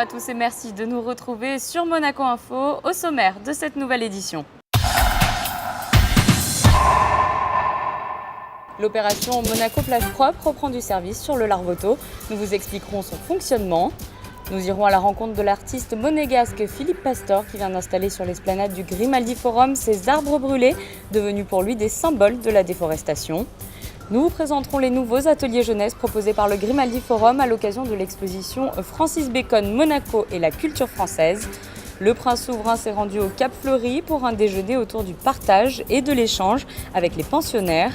à tous et merci de nous retrouver sur Monaco Info au sommaire de cette nouvelle édition. L'opération Monaco Plage Propre reprend du service sur le Larvoto. Nous vous expliquerons son fonctionnement. Nous irons à la rencontre de l'artiste monégasque Philippe Pastor qui vient d'installer sur l'esplanade du Grimaldi Forum ses arbres brûlés, devenus pour lui des symboles de la déforestation. Nous vous présenterons les nouveaux ateliers jeunesse proposés par le Grimaldi Forum à l'occasion de l'exposition Francis Bacon, Monaco et la culture française. Le prince souverain s'est rendu au Cap Fleuri pour un déjeuner autour du partage et de l'échange avec les pensionnaires.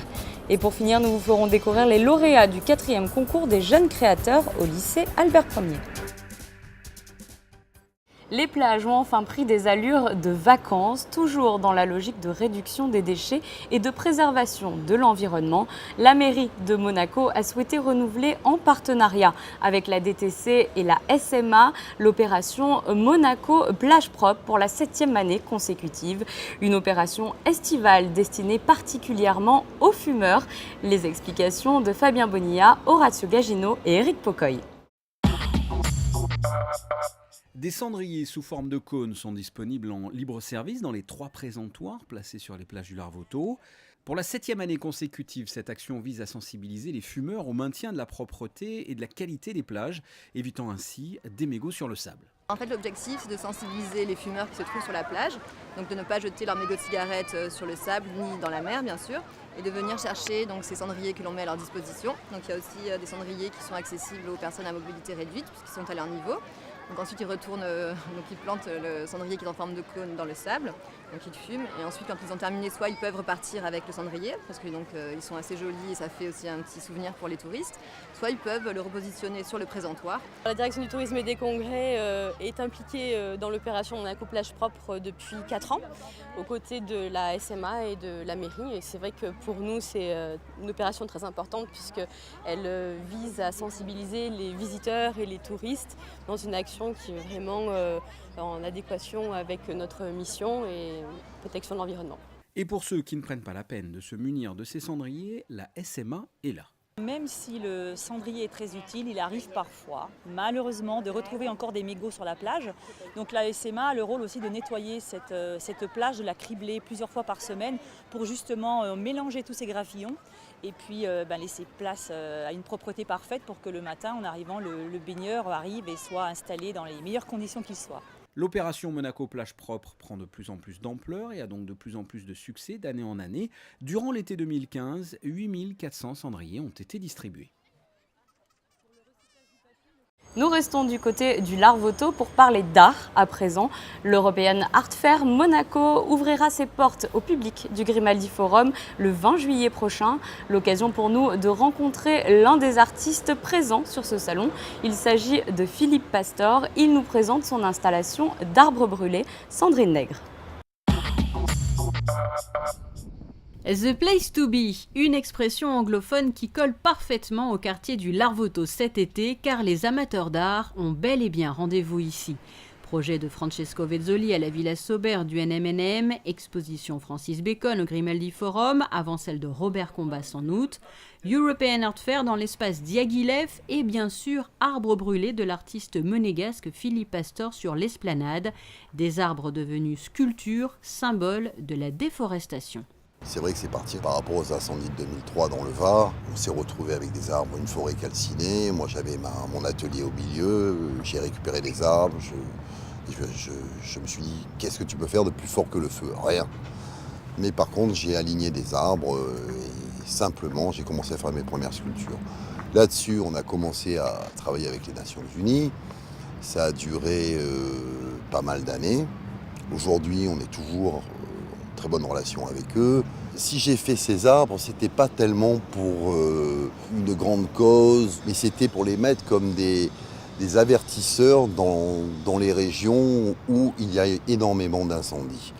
Et pour finir, nous vous ferons découvrir les lauréats du 4e concours des jeunes créateurs au lycée Albert Ier. Les plages ont enfin pris des allures de vacances, toujours dans la logique de réduction des déchets et de préservation de l'environnement. La mairie de Monaco a souhaité renouveler en partenariat avec la DTC et la SMA l'opération Monaco Plage Propre pour la 7e année consécutive. Une opération estivale destinée particulièrement aux fumeurs. Les explications de Fabien Bonilla, Horacio Gagino et Éric Pocoy. Des cendriers sous forme de cônes sont disponibles en libre service dans les 3 présentoirs placés sur les plages du Larvoto. Pour la 7e année consécutive, cette action vise à sensibiliser les fumeurs au maintien de la propreté et de la qualité des plages, évitant ainsi des mégots sur le sable. En fait, l'objectif, c'est de sensibiliser les fumeurs qui se trouvent sur la plage, donc de ne pas jeter leurs mégots de cigarettes sur le sable ni dans la mer, bien sûr, et de venir chercher donc, ces cendriers que l'on met à leur disposition. Donc il y a aussi des cendriers qui sont accessibles aux personnes à mobilité réduite, puisqu'ils sont à leur niveau. Donc ensuite, ils retournent, donc ils plantent le cendrier qui est en forme de cône dans le sable, donc ils fument. Et ensuite, quand ils ont terminé, soit ils peuvent repartir avec le cendrier, parce que donc ils sont assez jolis et ça fait aussi un petit souvenir pour les touristes. Soit ils peuvent le repositionner sur le présentoir. La direction du tourisme et des congrès est impliquée dans l'opération Monaco Plage Propre depuis 4 ans, aux côtés de la SMA et de la mairie. Et c'est vrai que pour nous, c'est une opération très importante puisqu'elle vise à sensibiliser les visiteurs et les touristes dans une action qui est vraiment en adéquation avec notre mission et protection de l'environnement. Et pour ceux qui ne prennent pas la peine de se munir de ces cendriers, la SMA est là. Même si le cendrier est très utile, il arrive parfois, malheureusement, de retrouver encore des mégots sur la plage. Donc la SMA a le rôle aussi de nettoyer cette plage, de la cribler plusieurs fois par semaine pour justement mélanger tous ces graphillons et puis laisser place à une propreté parfaite pour que le matin, en arrivant, le baigneur arrive et soit installé dans les meilleures conditions qu'il soit. L'opération Monaco Plage Propre prend de plus en plus d'ampleur et a donc de plus en plus de succès d'année en année. Durant l'été 2015, 8400 cendriers ont été distribués. Nous restons du côté du Larvoto pour parler d'art à présent. L'European Art Fair Monaco ouvrira ses portes au public du Grimaldi Forum le 20 juillet prochain. L'occasion pour nous de rencontrer l'un des artistes présents sur ce salon. Il s'agit de Philippe Pastor. Il nous présente son installation d'arbres brûlés, Sandrine Nègre. The place to be, une expression anglophone qui colle parfaitement au quartier du Larvoto cet été car les amateurs d'art ont bel et bien rendez-vous ici. Projet de Francesco Vezzoli à la Villa Sauber du NMNM, exposition Francis Bacon au Grimaldi Forum avant celle de Robert Combas en août, European Art Fair dans l'espace Diaghilev et bien sûr Arbres brûlés de l'artiste monégasque Philippe Pastor sur l'esplanade, des arbres devenus sculptures, symboles de la déforestation. C'est vrai que c'est parti par rapport aux incendies de 2003 dans le Var. On s'est retrouvé avec des arbres, une forêt calcinée. Moi, j'avais mon atelier au milieu. J'ai récupéré des arbres. Je me suis dit, qu'est-ce que tu peux faire de plus fort que le feu? Rien. Mais par contre, j'ai aligné des arbres et simplement, j'ai commencé à faire mes premières sculptures. Là-dessus, on a commencé à travailler avec les Nations Unies. Ça a duré pas mal d'années. Aujourd'hui, on est toujours très bonne relation avec eux. Si j'ai fait ces arbres, c'était pas tellement pour une grande cause, mais c'était pour les mettre comme des avertisseurs dans les régions où il y a énormément d'incendies.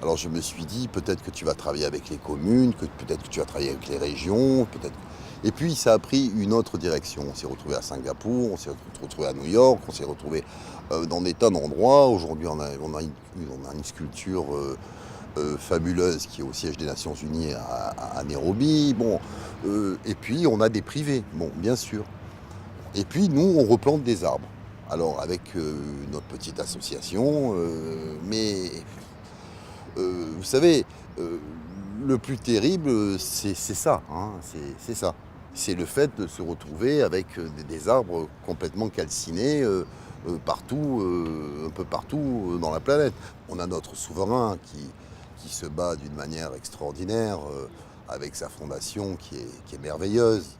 Alors je me suis dit, peut-être que tu vas travailler avec les communes, peut-être que tu vas travailler avec les régions, peut-être. Et puis ça a pris une autre direction. On s'est retrouvé à Singapour, on s'est retrouvé à New York, on s'est retrouvé dans des tas d'endroits. Aujourd'hui, on a une sculpture fabuleuse qui est au siège des Nations Unies à Nairobi. Bon, et puis on a des privés, bon, bien sûr. Et puis nous, on replante des arbres. Alors avec notre petite association, mais vous savez, le plus terrible, c'est ça, hein, c'est ça. C'est le fait de se retrouver avec des arbres complètement calcinés partout, un peu partout dans la planète. On a notre souverain qui se bat d'une manière extraordinaire avec sa fondation qui est merveilleuse.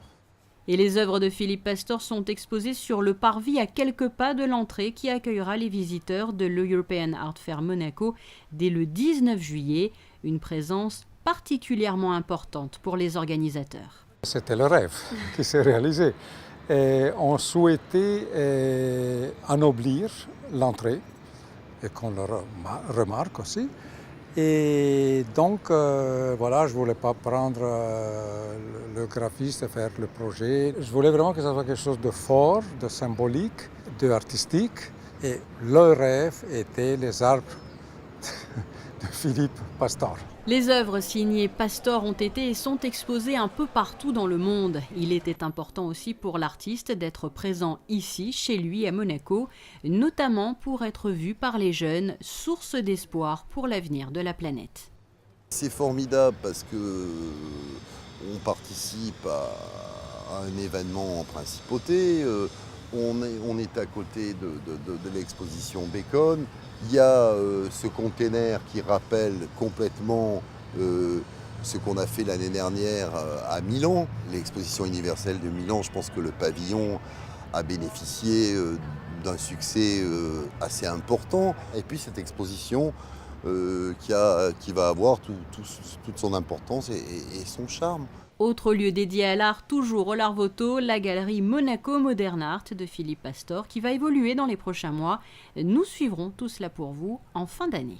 Et les œuvres de Philippe Pastor sont exposées sur le parvis à quelques pas de l'entrée qui accueillera les visiteurs de l'European Art Fair Monaco dès le 19 juillet, une présence particulièrement importante pour les organisateurs. C'était le rêve qui s'est réalisé. Et on souhaitait ennoblir l'entrée, et qu'on le remarque aussi. Et donc, voilà, je ne voulais pas prendre le graphiste et faire le projet. Je voulais vraiment que ça soit quelque chose de fort, de symbolique, de artistique. Et le rêve était les arbres de Philippe Pastor. Les œuvres signées Pastor ont été et sont exposées un peu partout dans le monde. Il était important aussi pour l'artiste d'être présent ici, chez lui à Monaco, notamment pour être vu par les jeunes, source d'espoir pour l'avenir de la planète. C'est formidable parce qu'on participe à un événement en principauté. On est à côté de l'exposition Bacon. Il y a ce container qui rappelle complètement ce qu'on a fait l'année dernière à Milan. L'exposition universelle de Milan, je pense que le pavillon a bénéficié d'un succès assez important. Et puis cette exposition qui va avoir toute son importance et son charme. Autre lieu dédié à l'art, toujours au Larvoto, la galerie Monaco Modern Art de Philippe Pastor qui va évoluer dans les prochains mois. Nous suivrons tout cela pour vous en fin d'année.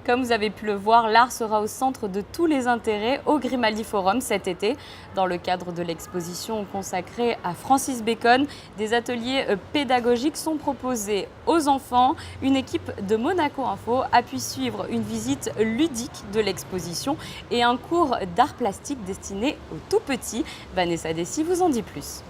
Comme vous avez pu le voir, l'art sera au centre de tous les intérêts au Grimaldi Forum cet été. Dans le cadre de l'exposition consacrée à Francis Bacon, des ateliers pédagogiques sont proposés aux enfants. Une équipe de Monaco Info a pu suivre une visite ludique de l'exposition et un cours d'art plastique destiné aux tout petits. Vanessa Dessy vous en dit plus.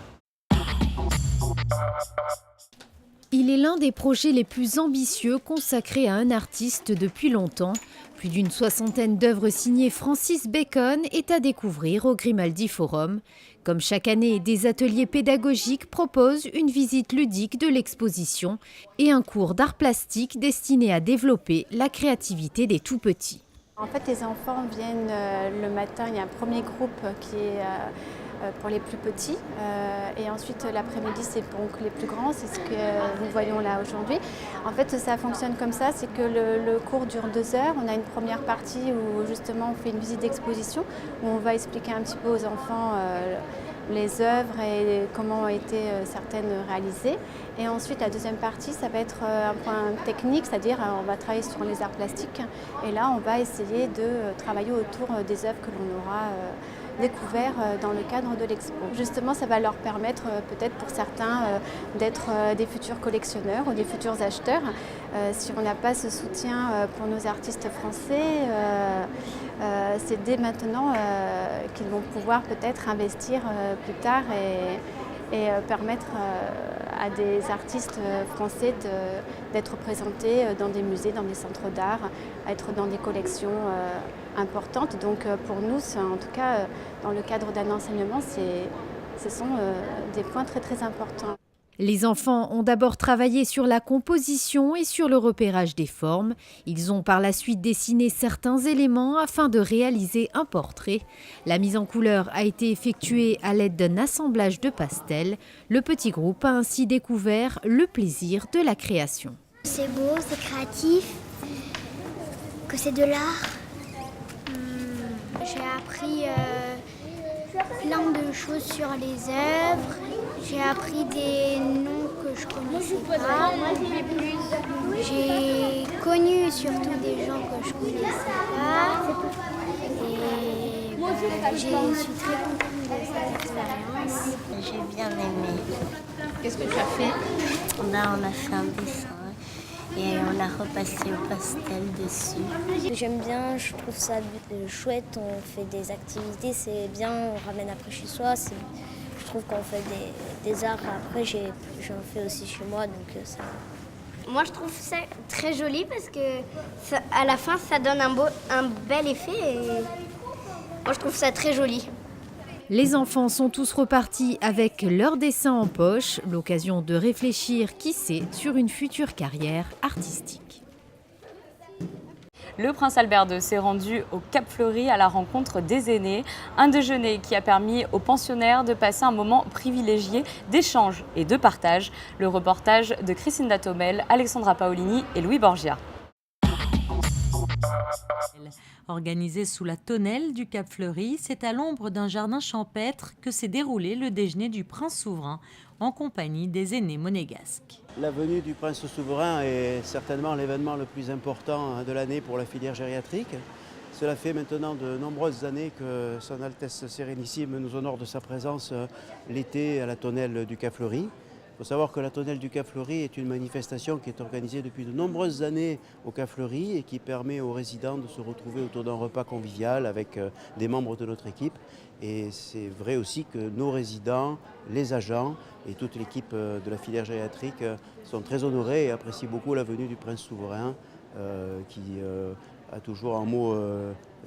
Il est l'un des projets les plus ambitieux consacrés à un artiste depuis longtemps. Plus d'une soixantaine d'œuvres signées Francis Bacon est à découvrir au Grimaldi Forum. Comme chaque année, des ateliers pédagogiques proposent une visite ludique de l'exposition et un cours d'art plastique destiné à développer la créativité des tout-petits. En fait, les enfants viennent le matin, il y a un premier groupe qui est pour les plus petits et ensuite l'après-midi c'est pour les plus grands, c'est ce que nous voyons là aujourd'hui. En fait ça fonctionne comme ça, c'est que le cours dure 2 heures. On a une première partie où justement on fait une visite d'exposition où on va expliquer un petit peu aux enfants les œuvres et comment ont été certaines réalisées. Et ensuite la deuxième partie ça va être un point technique, c'est-à-dire on va travailler sur les arts plastiques et là on va essayer de travailler autour des œuvres que l'on aura découvert dans le cadre de l'expo. Justement, ça va leur permettre peut-être pour certains d'être des futurs collectionneurs ou des futurs acheteurs. Si on n'a pas ce soutien pour nos artistes français, c'est dès maintenant qu'ils vont pouvoir peut-être investir plus tard et permettre à des artistes français d'être présentés dans des musées, dans des centres d'art, être dans des collections importantes. Donc pour nous, en tout cas, dans le cadre d'un enseignement, ce sont des points très très importants. Les enfants ont d'abord travaillé sur la composition et sur le repérage des formes. Ils ont par la suite dessiné certains éléments afin de réaliser un portrait. La mise en couleur a été effectuée à l'aide d'un assemblage de pastels. Le petit groupe a ainsi découvert le plaisir de la création. C'est beau, c'est créatif, que c'est de l'art. J'ai appris plein de choses sur les œuvres. J'ai appris des noms que je connaissais pas. J'ai connu surtout des gens que je connaissais pas. Et je suis très contente de cette expérience. J'ai bien aimé. Qu'est-ce que tu as fait? On a fait un dessin et on a repassé au pastel dessus. J'aime bien, je trouve ça chouette. On fait des activités, c'est bien, on ramène après chez soi. Je trouve qu'on fait des arts. Après, j'en fais aussi chez moi, donc ça... Moi, je trouve ça très joli parce que à la fin, ça donne un bel effet. Et moi, je trouve ça très joli. Les enfants sont tous repartis avec leurs dessins en poche, l'occasion de réfléchir, qui sait, sur une future carrière artistique. Le prince Albert II s'est rendu au Cap Fleuri à la rencontre des aînés. Un déjeuner qui a permis aux pensionnaires de passer un moment privilégié d'échange et de partage. Le reportage de Christine Datomel, Alexandra Paolini et Louis Borgia. Organisé sous la tonnelle du Cap Fleuri, c'est à l'ombre d'un jardin champêtre que s'est déroulé le déjeuner du prince souverain en compagnie des aînés monégasques. La venue du prince souverain est certainement l'événement le plus important de l'année pour la filière gériatrique. Cela fait maintenant de nombreuses années que Son Altesse Sérénissime nous honore de sa présence l'été à la tonnelle du Cap Fleuri. Il faut savoir que la tonnelle du Cap Fleuri est une manifestation qui est organisée depuis de nombreuses années au Cap Fleuri et qui permet aux résidents de se retrouver autour d'un repas convivial avec des membres de notre équipe. Et c'est vrai aussi que nos résidents, les agents et toute l'équipe de la filière gériatrique sont très honorés et apprécient beaucoup la venue du prince souverain qui a toujours un mot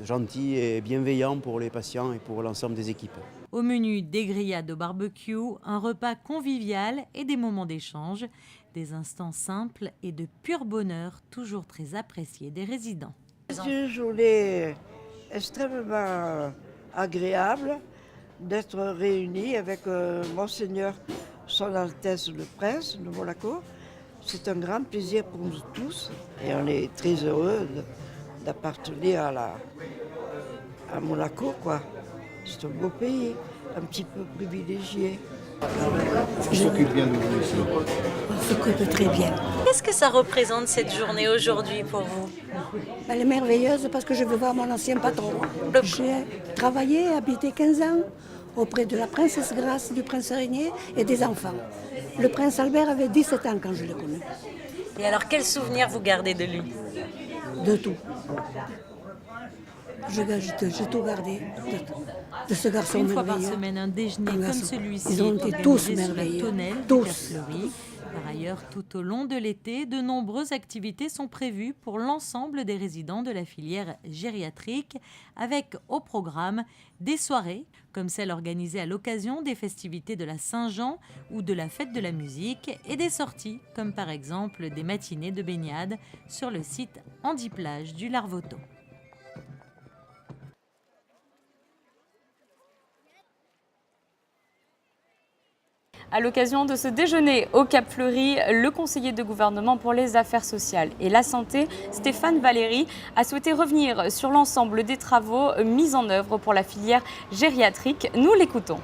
gentil et bienveillant pour les patients et pour l'ensemble des équipes. Au menu, des grillades au barbecue, un repas convivial et des moments d'échange, des instants simples et de pur bonheur, toujours très appréciés des résidents. C'est une journée extrêmement agréable d'être réunis avec Monseigneur Son Altesse le Prince de Monaco. C'est un grand plaisir pour nous tous et on est très heureux d'appartenir à Monaco, quoi. C'est un beau pays, un petit peu privilégié. On s'occupe bien de vous ici. On s'occupe très bien. Qu'est-ce que ça représente cette journée aujourd'hui pour vous? Elle est merveilleuse parce que je veux voir mon ancien patron. J'ai travaillé, habité 15 ans auprès de la princesse Grace, du prince Régnier et des enfants. Le prince Albert avait 17 ans quand je l'ai connu. Et alors, quel souvenir vous gardez de lui? De tout. J'ai tout gardé de ce garçon merveilleux. Une fois par semaine, un déjeuner comme celui-ci. Ils ont été tous merveilleux. Sur la tonnelle du Cap Fleuri. Par ailleurs, tout au long de l'été, de nombreuses activités sont prévues pour l'ensemble des résidents de la filière gériatrique, avec au programme des soirées, comme celle organisée à l'occasion des festivités de la Saint-Jean ou de la fête de la musique, et des sorties, comme par exemple des matinées de baignade sur le site Handiplage du Larvoto. À l'occasion de ce déjeuner au Cap Fleuri, le conseiller de gouvernement pour les affaires sociales et la santé, Stéphane Valéry, a souhaité revenir sur l'ensemble des travaux mis en œuvre pour la filière gériatrique. Nous l'écoutons.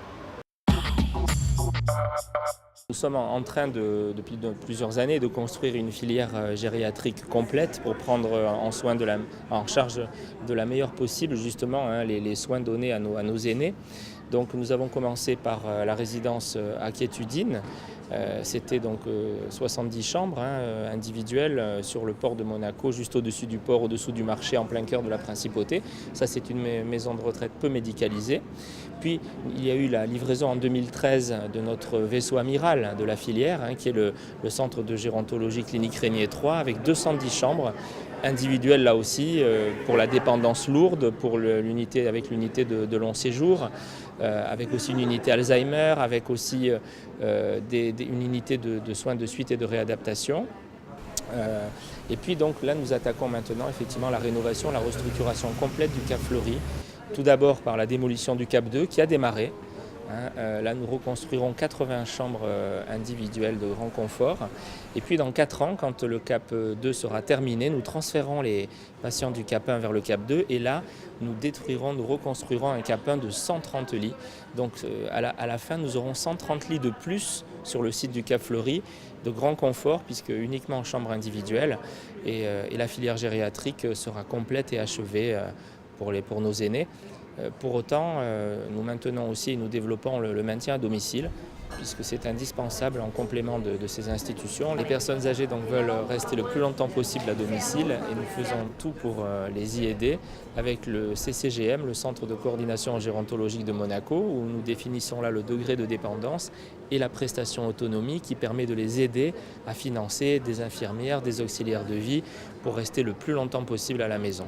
Nous sommes en train, depuis plusieurs années, de construire une filière gériatrique complète pour prendre en charge de la meilleure possible justement les soins donnés à nos aînés. Donc nous avons commencé par la résidence Aquiétudine. C'était donc 70 chambres individuelles sur le port de Monaco, juste au-dessus du port, au-dessous du marché, en plein cœur de la principauté. Ça, c'est une maison de retraite peu médicalisée. Puis il y a eu la livraison en 2013 de notre vaisseau amiral de la filière, qui est le centre de gérontologie clinique Régnier 3, avec 210 chambres individuelles là aussi, pour la dépendance lourde, pour l'unité de long séjour, avec aussi une unité Alzheimer, avec aussi une unité de soins de suite et de réadaptation. Et puis donc là nous attaquons maintenant effectivement la rénovation, la restructuration complète du Cap Fleuri. Tout d'abord par la démolition du Cap 2 qui a démarré. Là nous reconstruirons 80 chambres individuelles de grand confort. Et puis dans 4 ans, quand le Cap 2 sera terminé, nous transférons les patients du Cap 1 vers le Cap 2 et là nous reconstruirons un Cap 1 de 130 lits. Donc à la fin nous aurons 130 lits de plus sur le site du Cap Fleuri, de grand confort puisque uniquement en chambre individuelle et la filière gériatrique sera complète et achevée pour nos aînés. Pour autant, nous maintenons aussi et nous développons le maintien à domicile puisque c'est indispensable en complément de ces institutions. Les personnes âgées donc veulent rester le plus longtemps possible à domicile et nous faisons tout pour les y aider avec le CCGM, le Centre de coordination gérontologique de Monaco, où nous définissons là le degré de dépendance et la prestation autonomie qui permet de les aider à financer des infirmières, des auxiliaires de vie pour rester le plus longtemps possible à la maison.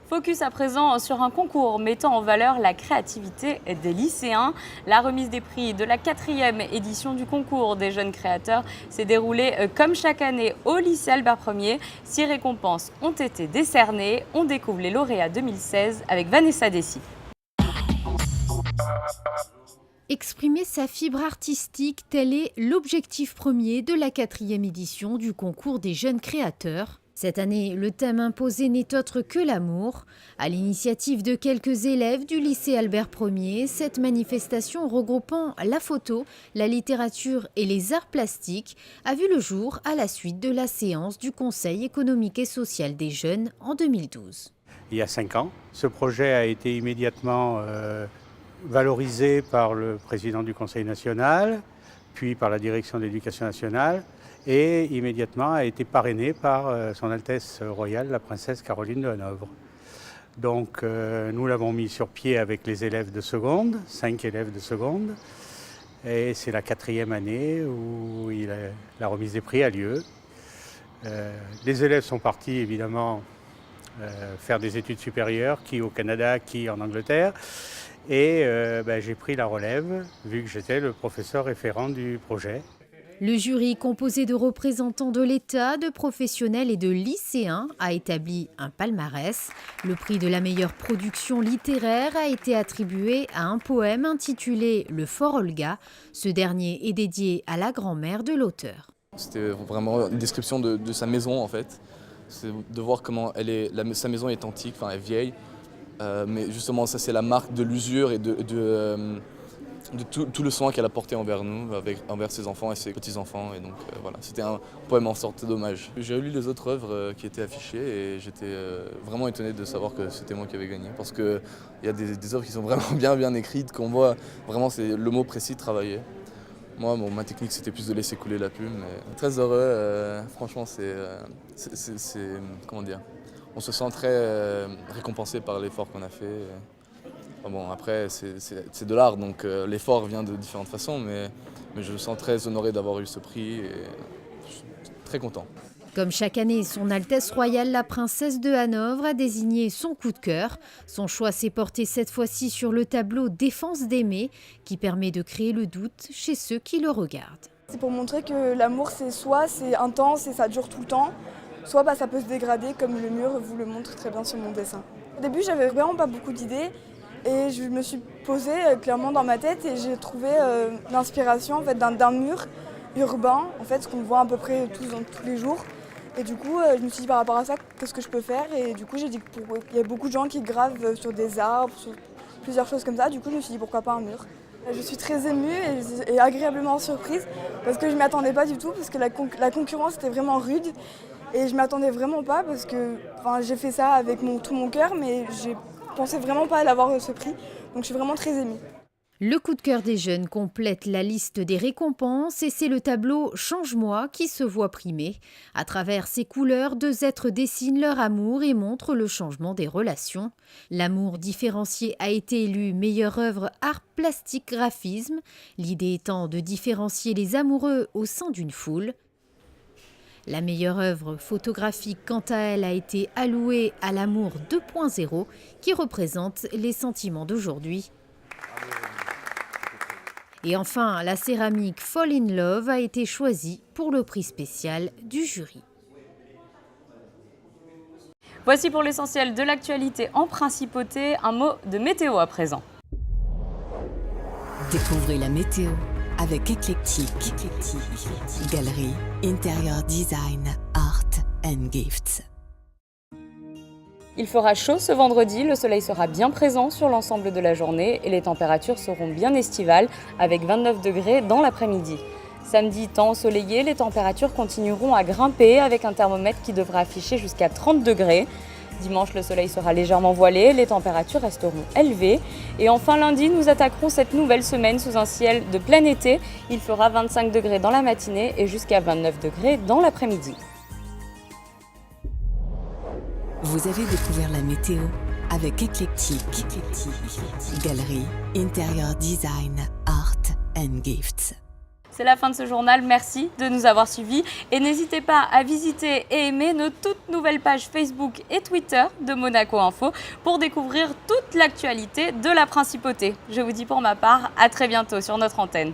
Focus à présent sur un concours mettant en valeur la créativité des lycéens. La remise des prix de la 4e édition du concours des jeunes créateurs s'est déroulée comme chaque année au lycée Albert Ier. 6 récompenses ont été décernées. On découvre les lauréats 2016 avec Vanessa Dessy. Exprimer sa fibre artistique, tel est l'objectif premier de la 4e édition du concours des jeunes créateurs. Cette année, le thème imposé n'est autre que l'amour. À l'initiative de quelques élèves du lycée Albert Ier, cette manifestation regroupant la photo, la littérature et les arts plastiques a vu le jour à la suite de la séance du Conseil économique et social des jeunes en 2012. Il y a 5 ans, ce projet a été immédiatement valorisé par le président du Conseil national, puis par la direction de l'Éducation nationale, et immédiatement a été parrainé par Son Altesse Royale, la princesse Caroline de Hanovre. Donc nous l'avons mis sur pied avec les élèves de seconde, 5 élèves de seconde, et c'est la 4e année où la remise des prix a lieu. Les élèves sont partis évidemment faire des études supérieures, qui au Canada, qui en Angleterre, et j'ai pris la relève vu que j'étais le professeur référent du projet. Le jury, composé de représentants de l'État, de professionnels et de lycéens, a établi un palmarès. Le prix de la meilleure production littéraire a été attribué à un poème intitulé « Le Fort Olga ». Ce dernier est dédié à la grand-mère de l'auteur. C'était vraiment une description de sa maison en fait. C'est de voir comment sa maison est antique, enfin elle est vieille. Mais justement ça c'est la marque de l'usure et de tout le soin qu'elle a porté envers nous, envers ses enfants et ses petits-enfants. Et donc voilà, c'était un poème en sorte d'hommage. J'ai lu les autres œuvres qui étaient affichées et j'étais vraiment étonné de savoir que c'était moi qui avais gagné. Parce qu'il y a des œuvres qui sont vraiment bien écrites, qu'on voit vraiment, c'est le mot précis de travailler. Moi, ma technique, c'était plus de laisser couler la plume. Mais très heureux, franchement, comment dire, on se sent très récompensé par l'effort qu'on a fait. Bon, après, c'est de l'art, donc l'effort vient de différentes façons, mais je me sens très honoré d'avoir eu ce prix et je suis très content. Comme chaque année, Son Altesse Royale, la princesse de Hanovre, a désigné son coup de cœur. Son choix s'est porté cette fois-ci sur le tableau Défense d'aimer, qui permet de créer le doute chez ceux qui le regardent. C'est pour montrer que l'amour, soit c'est intense et ça dure tout le temps, soit ça peut se dégrader, comme le mur vous le montre très bien sur mon dessin. Au début, j'avais vraiment pas beaucoup d'idées. Et je me suis posée clairement dans ma tête et j'ai trouvé l'inspiration en fait, d'un mur urbain, en fait, ce qu'on voit à peu près tous les jours. Et du coup, je me suis dit par rapport à ça, qu'est-ce que je peux faire? Et du coup, j'ai dit qu'il y a beaucoup de gens qui gravent sur des arbres, sur plusieurs choses comme ça. Du coup, je me suis dit pourquoi pas un mur. Je suis très émue et agréablement surprise parce que je ne m'y attendais pas du tout, parce que la concurrence était vraiment rude. Et je ne m'y attendais vraiment pas parce que j'ai fait ça avec tout mon cœur, mais je pensais vraiment pas à l'avoir ce prix, donc je suis vraiment très émue. Le coup de cœur des jeunes complète la liste des récompenses et c'est le tableau « Change-moi » qui se voit primé. À travers ses couleurs, 2 êtres dessinent leur amour et montrent le changement des relations. L'amour différencié a été élu meilleure œuvre art plastique graphisme, l'idée étant de différencier les amoureux au sein d'une foule. La meilleure œuvre photographique, quant à elle, a été allouée à l'amour 2.0, qui représente les sentiments d'aujourd'hui. Et enfin, la céramique Fall in Love a été choisie pour le prix spécial du jury. Voici pour l'essentiel de l'actualité en principauté, un mot de météo à présent. Découvrez la météo avec Eclectic. Galerie, Interior Design, Art and Gifts. Il fera chaud ce vendredi, le soleil sera bien présent sur l'ensemble de la journée et les températures seront bien estivales avec 29 degrés dans l'après-midi. Samedi, temps ensoleillé, les températures continueront à grimper avec un thermomètre qui devra afficher jusqu'à 30 degrés. Dimanche, le soleil sera légèrement voilé, les températures resteront élevées. Et enfin lundi, nous attaquerons cette nouvelle semaine sous un ciel de plein été. Il fera 25 degrés dans la matinée et jusqu'à 29 degrés dans l'après-midi. Vous avez découvert la météo avec Eclectic, galerie, intérieur design, art and gifts. C'est la fin de ce journal, merci de nous avoir suivis et n'hésitez pas à visiter et aimer nos toutes nouvelles pages Facebook et Twitter de Monaco Info pour découvrir toute l'actualité de la principauté. Je vous dis pour ma part, à très bientôt sur notre antenne.